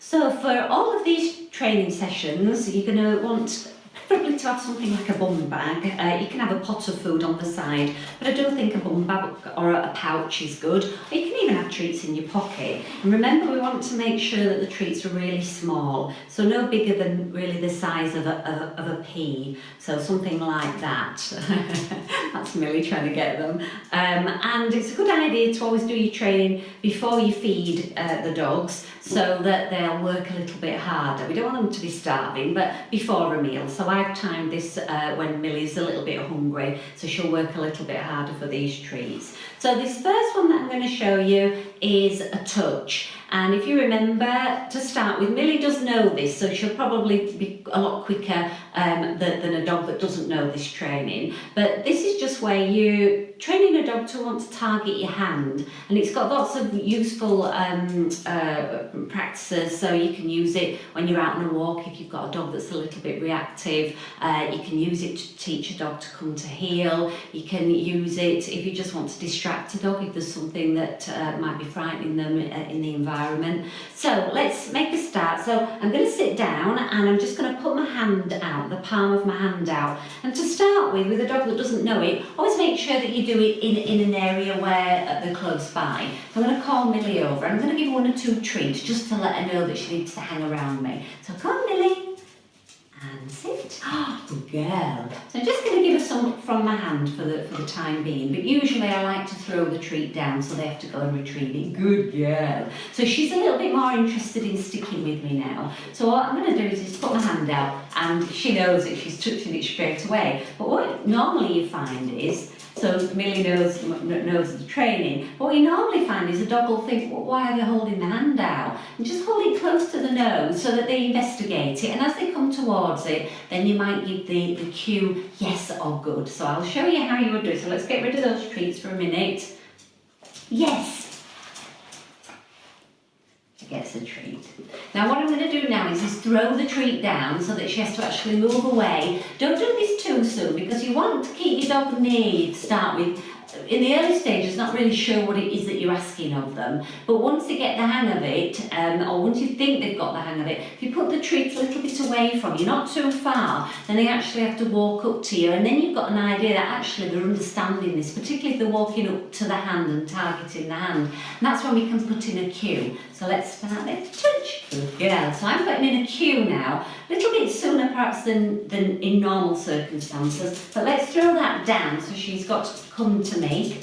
So for all of these training sessions, you're going to want probably to have something like a bum bag. You can have a pot of food on the side, but I do think a bum bag or a pouch is good. Or you can even have treats in your pocket. And remember, we want to make sure that the treats are really small, so no bigger than really the size of a pea. So something like that. That's Millie trying to get them. And it's a good idea to always do your training before you feed the dogs, so that they'll work a little bit harder. We don't want them to be starving, but before a meal. So I've timed this when Millie's a little bit hungry, so she'll work a little bit harder for these treats. So this first one that I'm going to show you is a touch. And if you remember, to start with, Millie does know this, so she'll probably be a lot quicker than a dog that doesn't know this training. But this is just where you're training a dog to want to target your hand. And it's got lots of useful practices, so you can use it when you're out on a walk if you've got a dog that's a little bit reactive. You can use it to teach a dog to come to heel. You can use it if you just want to distract a dog, if there's something that might be frightening them in the environment. So let's make a start. So I'm going to sit down and I'm just going to put my hand out, the palm of my hand out. And to start with a dog that doesn't know it, always make sure that you do it in an area where they're close by. So I'm going to call Millie over. I'm going to give 1 or 2 treats just to let her know that she needs to hang around me. So come on, Millie. And sit. Oh, good girl. So I'm just going to give her some from my hand for the time being, but usually I like to throw the treat down so they have to go and retrieve it. Good girl. So she's a little bit more interested in sticking with me now. So what I'm going to do is just put my hand out, and she knows that she's touching it straight away. But what normally you find is, so Millie knows the training, but what you normally find is a dog will think, well, why are they holding the hand out? And just hold it close to the nose so that they investigate it, and as they come towards it, then you might give the cue yes or good. So I'll show you how you would do it. So let's get rid of those treats for a minute. Yes. She gets a treat. Now what I'm going to do now is throw the treat down so that she has to actually move away. Don't do this too soon, because you want to keep your dog near you to start with. In the early stages, not really sure what it is that you're asking of them, but once they get the hang of it, or once you think they've got the hang of it, if you put the treat a little bit away from you, not too far, then they actually have to walk up to you, and then you've got an idea that actually they're understanding this, particularly if they're walking up to the hand and targeting the hand. And that's when we can put in a cue. So let's start with touch. Good girl. So I'm putting in a cue now, a little bit sooner perhaps than in normal circumstances, but let's throw that down so she's got to come to me.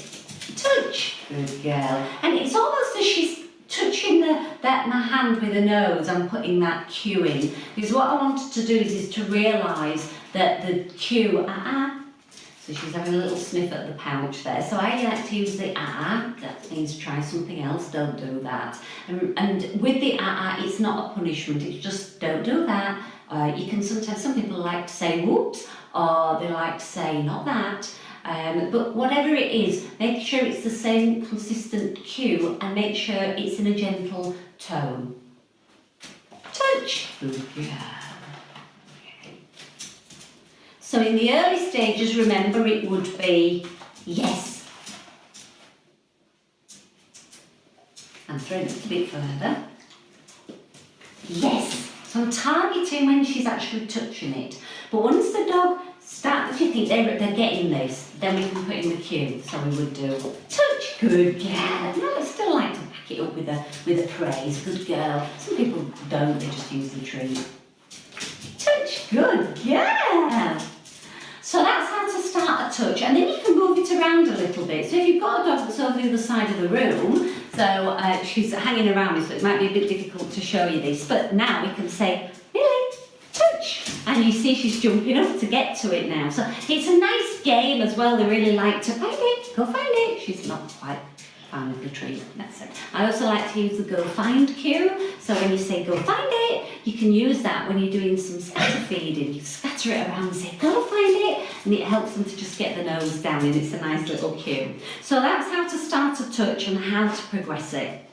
Touch. Good girl. And it's almost as she's touching my hand with her nose, I'm putting that cue in, because what I wanted to do is to realise that the cue, so she's having a little sniff at the pouch there. So I like to use the that means try something else, don't do that. And with the it's not a punishment, it's just don't do that. You can sometimes, some people like to say whoops, or they like to say not that. But whatever it is, make sure it's the same consistent cue and make sure it's in a gentle tone. Touch. Good girl. So in the early stages, remember, it would be yes. And throw it a little bit further. Yes. So I'm targeting when she's actually touching it. But once the dog starts to think they're getting this, then we can put in the cue. So we would do touch. Good girl. No, I still like to back it up with a praise. Good girl. Some people don't, they just use the treat. Touch. Good girl. So that's how to start a touch, and then you can move it around a little bit. So if you've got a dog that's over the other side of the room, so she's hanging around me, so it might be a bit difficult to show you this, but now we can say, Millie, touch. And you see she's jumping up to get to it now. So it's a nice game as well. They really like to find it, go find it. She's not quite a fan of the treat, that's it. I also like to use the go find cue. So when you say go find it, you can use that when you're doing some scatter feeding. You scatter it around and say go find it, and it helps them to just get the nose down, and it's a nice little cue. So that's how to start a touch and how to progress it.